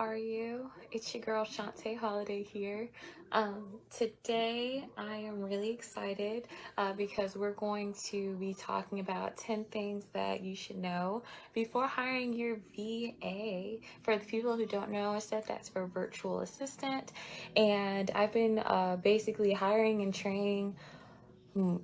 are you? It's your girl Shantae Holiday here. Today I am really excited because we're going to be talking about 10 things that you should know before hiring your VA. For the people who don't know, I said that's for virtual assistant. And I've been basically hiring and training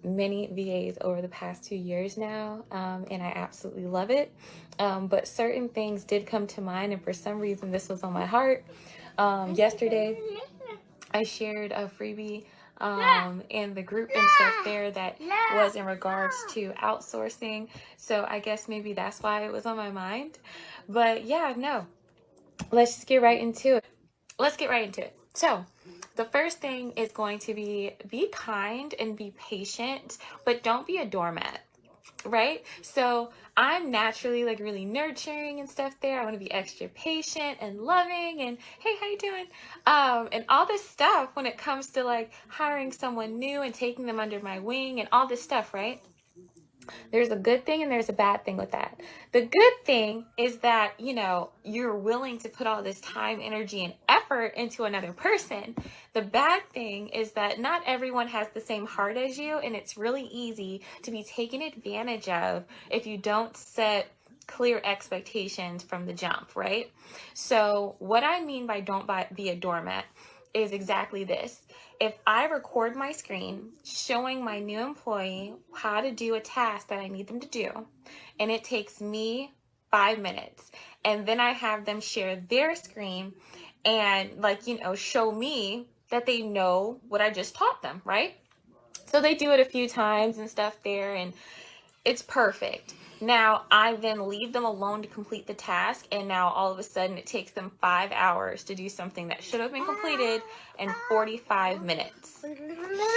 many VAs over the past 2 years now, and I absolutely love it. But certain things did come to mind, and for some reason, this was on my heart. Yesterday, I shared a freebie in the group and stuff there that was in regards to outsourcing. So I guess maybe that's why it was on my mind. But yeah, no, let's just get right into it. So, the first thing is going to be kind and be patient, but don't be a doormat, right? So, I'm naturally like really nurturing and stuff there. I want to be extra patient and loving and hey, how you doing? And all this stuff when it comes to like hiring someone new and taking them under my wing and all this stuff, right? There's a good thing and there's a bad thing with that. The good thing is that, you're willing to put all this time, energy, and effort into another person. The bad thing is that not everyone has the same heart as you, and it's really easy to be taken advantage of if you don't set clear expectations from the jump, right? So what I mean by don't be a doormat is exactly this. If I record my screen showing my new employee how to do a task that I need them to do, and it takes me 5 minutes, and then I have them share their screen and show me that they know what I just taught them, right? So they do it a few times and stuff there, and it's perfect. Now I then leave them alone to complete the task, and now all of a sudden it takes them 5 hours to do something that should have been completed in 45 minutes.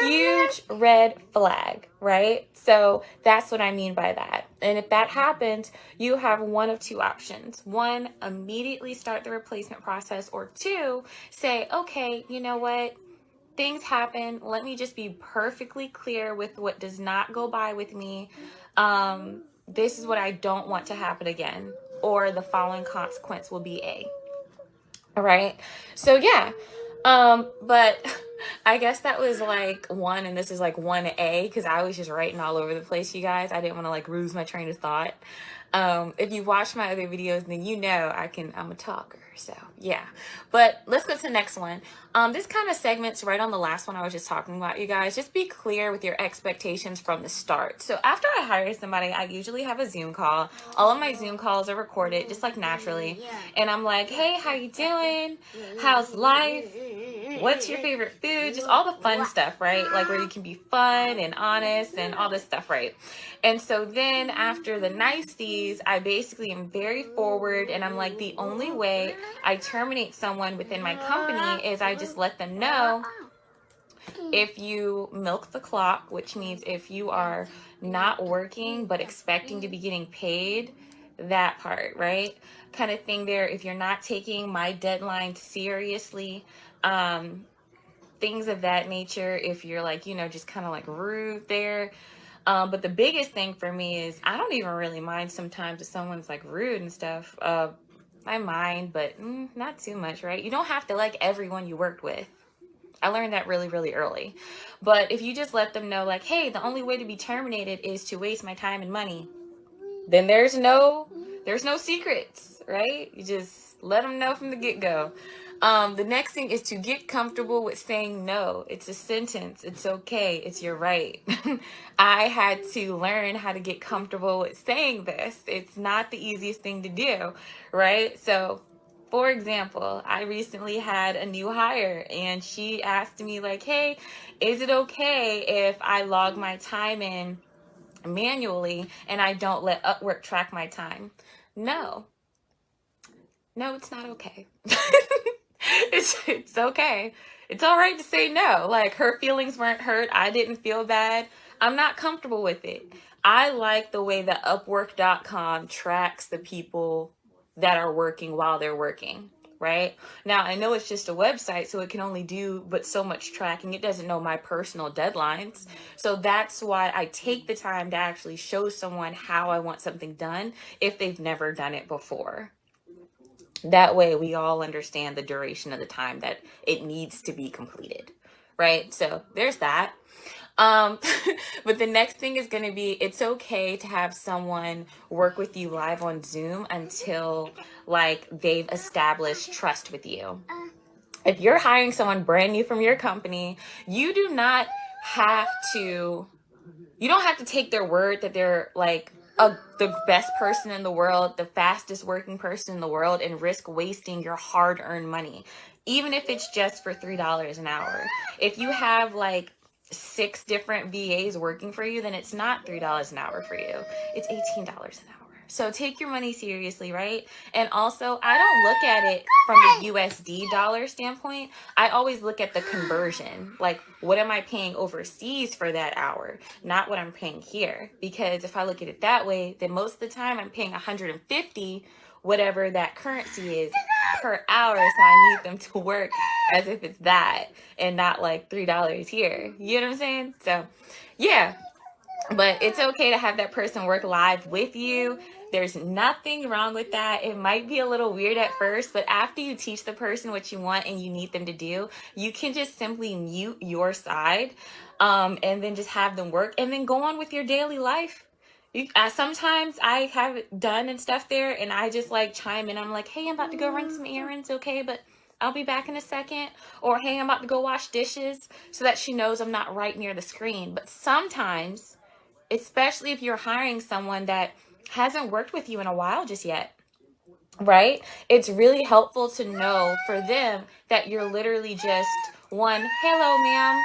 Huge red flag, right? So that's what I mean by that. And if that happens, you have one of two options. One, immediately start the replacement process, or two, say, okay, you know what? Things happen. Let me just be perfectly clear with what does not go by with me. This is what I don't want to happen again, or the following consequence will be A. All right. So yeah. But I guess that was like one, and this is like 1A, because I was just writing all over the place, you guys. I didn't want to like lose my train of thought. If you watch my other videos, then I'm a talker. So yeah, but let's go to the next one. This kind of segment's right on the last one I was just talking about, you guys. Just be clear with your expectations from the start. So after I hire somebody, I usually have a Zoom call. All of my Zoom calls are recorded just like naturally. And I'm like, hey, how you doing? How's life? What's your favorite food? Just all the fun stuff, right? Like where you can be fun and honest and all this stuff, right? And so then after the niceties, I basically am very forward, and I'm like, the only way I terminate someone within my company is I just let them know if you milk the clock, which means if you are not working but expecting to be getting paid, that part, right? Kind of thing there. If you're not taking my deadline seriously, things of that nature. If you're like, just kind of like rude there. But the biggest thing for me is I don't even really mind sometimes if someone's like rude and stuff. I mind, but not too much, right? You don't have to like everyone you worked with. I learned that really, really early. But if you just let them know like, hey, the only way to be terminated is to waste my time and money, then there's no secrets, right? You just let them know from the get-go. The next thing is to get comfortable with saying no. It's a sentence. It's okay. It's your right. I had to learn how to get comfortable with saying this. It's not the easiest thing to do, right? So, for example, I recently had a new hire, and she asked me like, hey, is it okay if I log my time in manually and I don't let Upwork track my time? No, it's not okay. It's okay. It's all right to say no. Like, her feelings weren't hurt. I didn't feel bad. I'm not comfortable with it. I like the way that Upwork.com tracks the people that are working while they're working, right? Now, I know it's just a website, so it can only do but so much tracking. It doesn't know my personal deadlines. So that's why I take the time to actually show someone how I want something done if they've never done it before. That way we all understand the duration of the time that it needs to be completed, right? So there's that. But the next thing is going to be, it's okay to have someone work with you live on Zoom until like they've established trust with you. If you're hiring someone brand new from your company, you do not have to, you don't have to take their word that they're like the best person in the world, the fastest working person in the world, and risk wasting your hard-earned money, even if it's just for $3 an hour. If you have like 6 different VAs working for you, then it's not $3 an hour for you. It's $18 an hour. So take your money seriously, right? And also, I don't look at it from the USD dollar standpoint. I always look at the conversion. Like, what am I paying overseas for that hour? Not what I'm paying here. Because if I look at it that way, then most of the time I'm paying 150, whatever that currency is, per hour. So I need them to work as if it's that and not like $3 here. You know what I'm saying? So, yeah. But it's okay to have that person work live with you. There's nothing wrong with that. It might be a little weird at first, but after you teach the person what you want and you need them to do, you can just simply mute your side, and then just have them work and then go on with your daily life. Sometimes I have it done and stuff there, and I just like chime in. I'm like, hey, I'm about to go run some errands, okay? But I'll be back in a second. Or, hey, I'm about to go wash dishes, so that she knows I'm not right near the screen. But sometimes, especially if you're hiring someone that hasn't worked with you in a while just yet, right? It's really helpful to know for them that you're literally just one, hello, ma'am,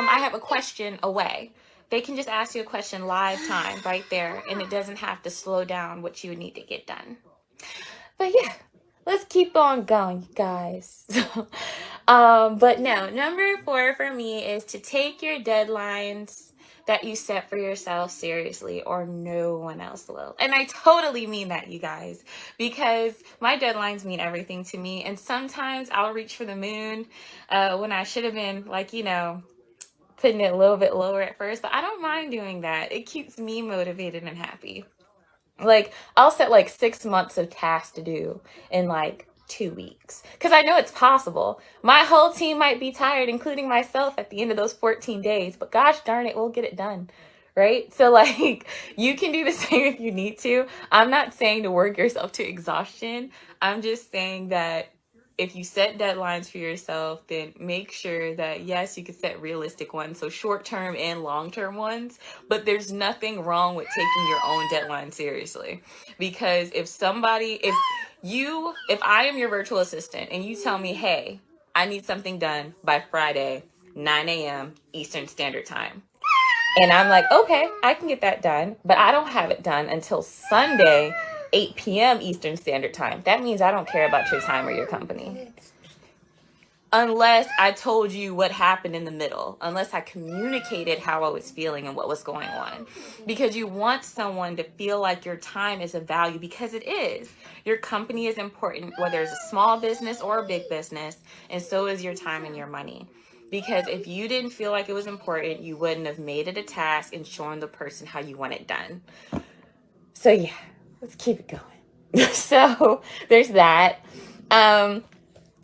I have a question away. They can just ask you a question live time right there, and it doesn't have to slow down what you need to get done. But yeah, let's keep on going, you guys. But no, number 4 for me is to take your deadlines that you set for yourself seriously, or no one else will. And I totally mean that, you guys, because my deadlines mean everything to me. And sometimes I'll reach for the moon when I should have been like, putting it a little bit lower at first, but I don't mind doing that. It keeps me motivated and happy. Like, I'll set like 6 months of tasks to do in like 2 weeks, because I know it's possible. My whole team might be tired, including myself, at the end of those 14 days, but gosh darn it, we'll get it done, right? So like, you can do the same if you need to. I'm not saying to work yourself to exhaustion. I'm just saying that if you set deadlines for yourself, then make sure that, yes, you can set realistic ones, so short-term and long-term ones, but there's nothing wrong with taking your own deadline seriously. Because if I am your virtual assistant and you tell me, hey, I need something done by Friday, 9 a.m. Eastern Standard Time, and I'm like, okay, I can get that done, but I don't have it done until Sunday, 8 p.m. Eastern Standard Time. That means I don't care about your time or your company. Unless I told you what happened in the middle, unless I communicated how I was feeling and what was going on. Because you want someone to feel like your time is of value, because it is. Your company is important, whether it's a small business or a big business, and so is your time and your money. Because if you didn't feel like it was important, you wouldn't have made it a task and shown the person how you want it done. So yeah, let's keep it going. So there's that.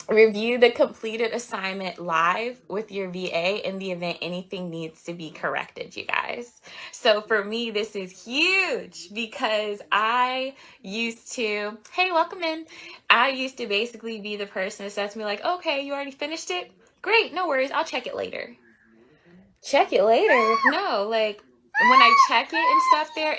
Review the completed assignment live with your VA in the event anything needs to be corrected, you guys. So for me, this is huge, because I used to, hey, welcome in. I used to basically be the person that says to me like, okay, you already finished it? Great, no worries, I'll check it later. Check it later? No, like, when I check it and stuff there,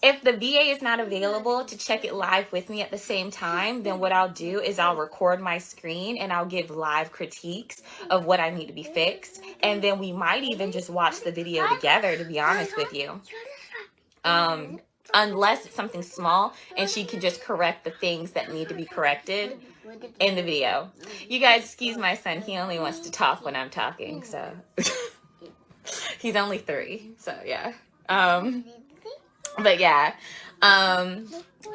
if the VA is not available to check it live with me at the same time, then what I'll do is I'll record my screen and I'll give live critiques of what I need to be fixed. And then we might even just watch the video together, to be honest with you. Unless it's something small and she can just correct the things that need to be corrected in the video. You guys, excuse my son. He only wants to talk when I'm talking, so he's only 3, so yeah. But yeah,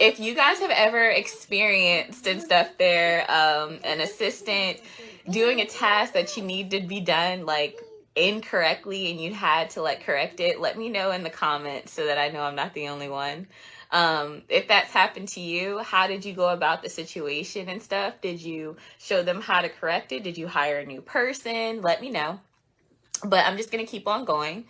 if you guys have ever experienced and stuff there, an assistant doing a task that you need to be done like incorrectly and you had to like correct it, let me know in the comments so that I know I'm not the only one. If that's happened to you, how did you go about the situation and stuff? Did you show them how to correct it? Did you hire a new person? Let me know. But I'm just going to keep on going.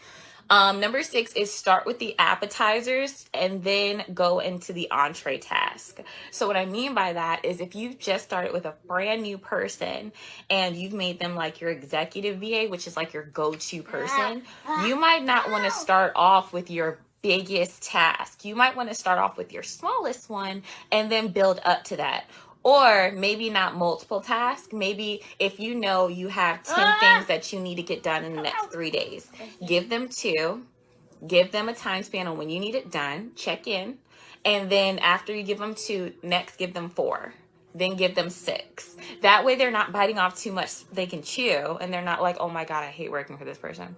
Number 6 is start with the appetizers and then go into the entree task. So what I mean by that is if you've just started with a brand new person and you've made them like your executive VA, which is like your go-to person, you might not want to start off with your biggest task. You might want to start off with your smallest one and then build up to that. Or maybe not multiple tasks. Maybe if you know you have 10 things that you need to get done in the next 3 days, give them 2, give them a time span on when you need it done, check in. And then after you give them 2, next give them 4, then give them 6. That way they're not biting off too much they can chew and they're not like, oh my God, I hate working for this person.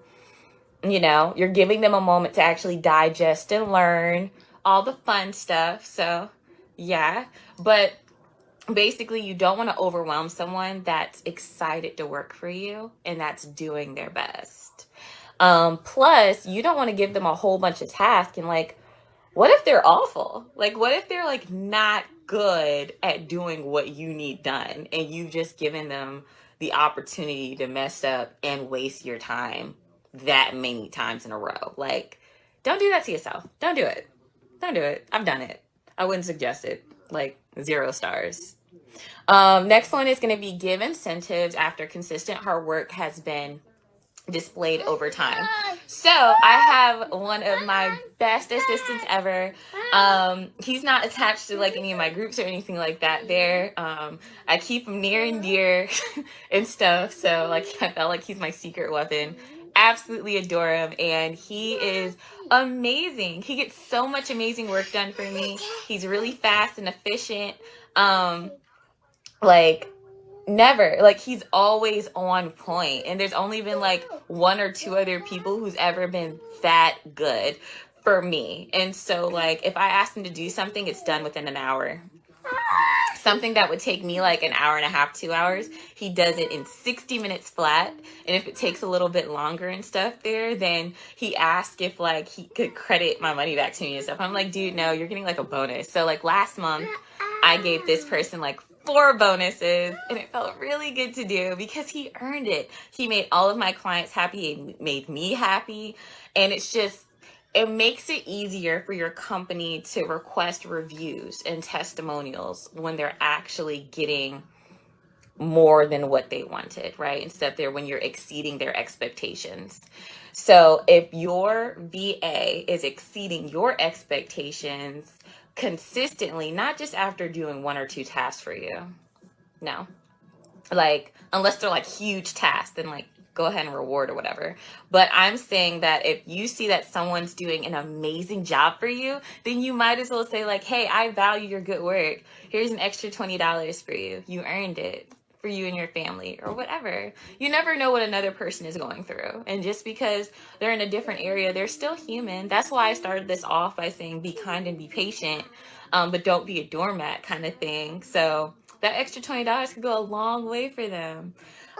You know, you're giving them a moment to actually digest and learn all the fun stuff. So yeah, but basically you don't want to overwhelm someone that's excited to work for you and that's doing their best. Plus you don't want to give them a whole bunch of tasks and like, what if they're awful? Like, what if they're like not good at doing what you need done and you've just given them the opportunity to mess up and waste your time that many times in a row? Like, don't do that to yourself. Don't do it. Don't do it. I've done it. I wouldn't suggest it. Like 0 stars. Next one is going to be give incentives after consistent hard work has been displayed over time. So I have one of my best assistants ever. He's not attached to like any of my groups or anything like that there. I keep him near and dear and stuff. So like I felt like he's my secret weapon. Absolutely adore him. And he is amazing. He gets so much amazing work done for me. He's really fast and efficient. Like never, like he's always on point, and there's only been like 1 or 2 other people who's ever been that good for me. And so like if I ask him to do something, it's done within an hour. Something that would take me like an hour and a half, 2 hours, he does it in 60 minutes flat. And if it takes a little bit longer and stuff there, then he asked if like he could credit my money back to me and stuff. I'm like, dude, no, you're getting like a bonus. So like last month I gave this person like 4 bonuses, and it felt really good to do because he earned it. He made all of my clients happy. It made me happy. And it's just, it makes it easier for your company to request reviews and testimonials when they're actually getting more than what they wanted, right? Instead of when you're exceeding their expectations. So if your VA is exceeding your expectations consistently, not just after doing 1 or 2 tasks for you, no, like unless they're like huge tasks, then like go ahead and reward or whatever. But I'm saying that if you see that someone's doing an amazing job for you, then you might as well say like, hey, I value your good work. Here's an extra $20 for you. You earned it, for you and your family or whatever. You never know what another person is going through. And just because they're in a different area, they're still human. That's why I started this off by saying be kind and be patient, but don't be a doormat kind of thing. So that extra $20 could go a long way for them.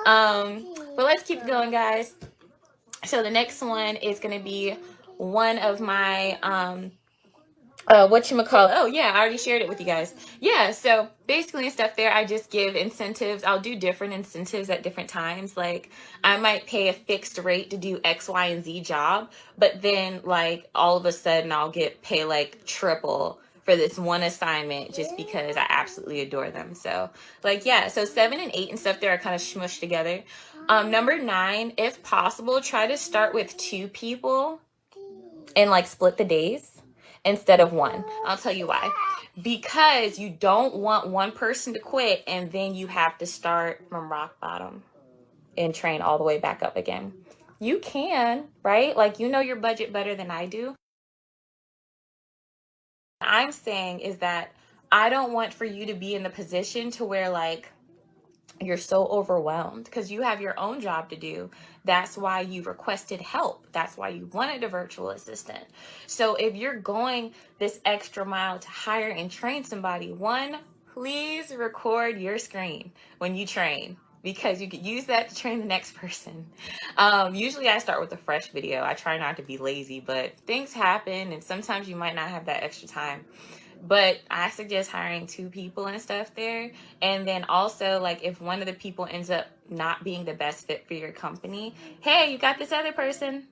But let's keep going, guys. So the next one is going to be one of my whatchamacallit. Oh yeah, I already shared it with you guys. Yeah, so basically and stuff there, I just give incentives. I'll do different incentives at different times. Like I might pay a fixed rate to do X, Y, and Z job, but then like all of a sudden I'll pay like triple for this one assignment just because I absolutely adore them. So like, yeah, so 7 and 8 and stuff there are kind of smushed together. Number 9, if possible, try to start with 2 people and like split the days instead of 1. I'll tell you why. Because you don't want one person to quit and then you have to start from rock bottom and train all the way back up again. You can, right? Like, you know your budget better than I do. What I'm saying is that I don't want for you to be in the position to where like you're so overwhelmed because you have your own job to do. That's why you requested help. That's why you wanted a virtual assistant. So if you're going this extra mile to hire and train somebody, 1, please record your screen when you train. because you could use that to train the next person. Usually I start with a fresh video. I try not to be lazy, but things happen and sometimes you might not have that extra time. But I suggest hiring 2 people and stuff there. And then also, like, if one of the people ends up not being the best fit for your company, hey, you got this other person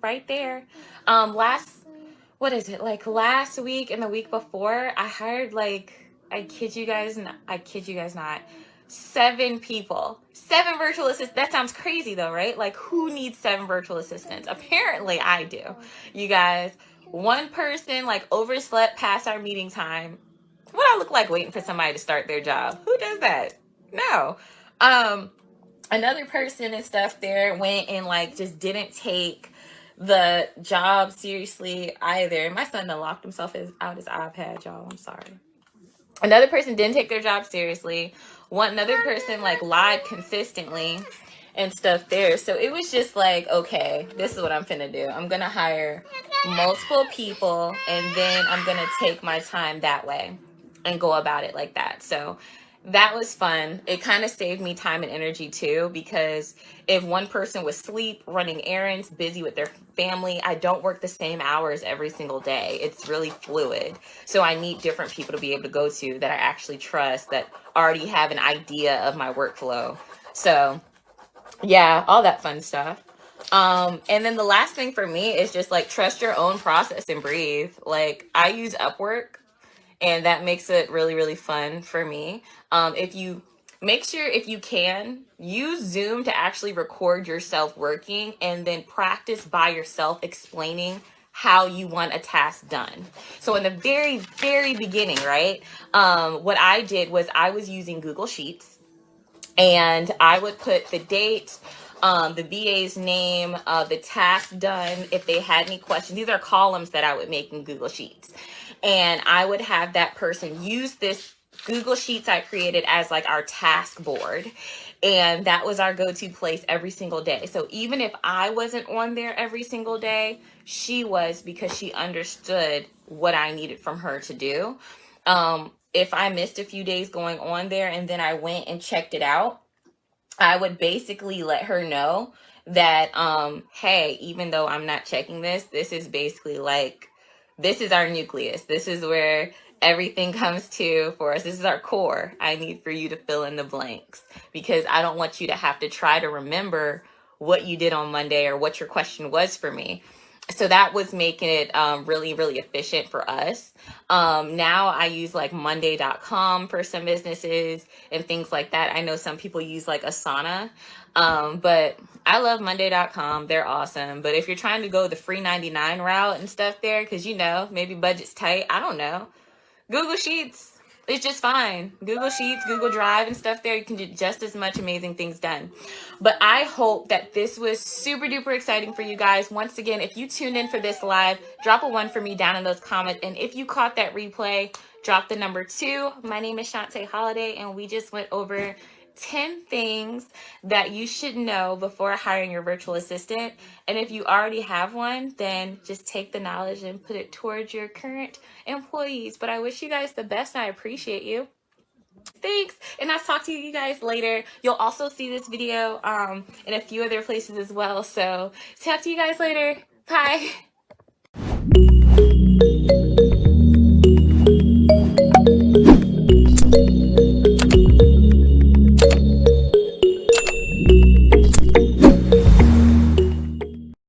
right there. What is it, like last week and the week before, I hired, like, I kid you guys not, 7 people, 7 virtual assistants. That sounds crazy though, right? Like, who needs 7 virtual assistants? Apparently I do. You guys, one person like overslept past our meeting time. What I look like waiting for somebody to start their job? Who does that? No. Another person and stuff there went and like just didn't take the job seriously either. My son done locked himself out his iPad, y'all. I'm sorry. Another person didn't take their job seriously. Another person like lied consistently and stuff there. So it was just like, okay, this is what I'm finna do. I'm gonna hire multiple people and then I'm gonna take my time that way and go about it like that. So that was fun. It kind of saved me time and energy too, because if one person was asleep, running errands, busy with their family, I don't work the same hours every single day. It's really fluid. So I need different people to be able to go to that I actually trust, that already have an idea of my workflow. So yeah, all that fun stuff. And then the last thing for me is just like trust your own process and breathe. Like, I use Upwork and that makes it really, really fun for me. If you make sure, if you can, use Zoom to actually record yourself working and then practice by yourself explaining how you want a task done. So in the very, very beginning, right, what I did was I was using Google Sheets, and I would put the date, the VA's name, the task done, if they had any questions. These are columns that I would make in Google Sheets. And I would have that person use this Google Sheets I created as like our task board. And that was our go-to place every single day. So even if I wasn't on there every single day, she was, because she understood what I needed from her to do. If I missed a few days going on there and then I went and checked it out, I would basically let her know that, hey, even though I'm not checking this is basically like, this is our nucleus. This is where everything comes to for us. This is our core. I need for you to fill in the blanks, because I don't want you to have to try to remember what you did on Monday or what your question was for me. So that was making it really, really efficient for us. Now I use like Monday.com for some businesses and things like that. I know some people use like Asana, but I love Monday.com. They're awesome. But if you're trying to go the free 99 route and stuff there, because maybe budget's tight, I don't know, Google Sheets, it's just fine. Google Sheets, Google Drive and stuff there, you can do just as much amazing things done. But I hope that this was super duper exciting for you guys. Once again, if you tuned in for this live, drop a 1 for me down in those comments. And if you caught that replay, drop the number 2. My name is Shantae Holiday, and we just went over 10 things that you should know before hiring your virtual assistant. And if you already have one, then just take the knowledge and put it towards your current employees. But I wish you guys the best, and I appreciate you. Thanks, and I'll talk to you guys later. You'll also see this video in a few other places as well. So talk to you guys later. Bye.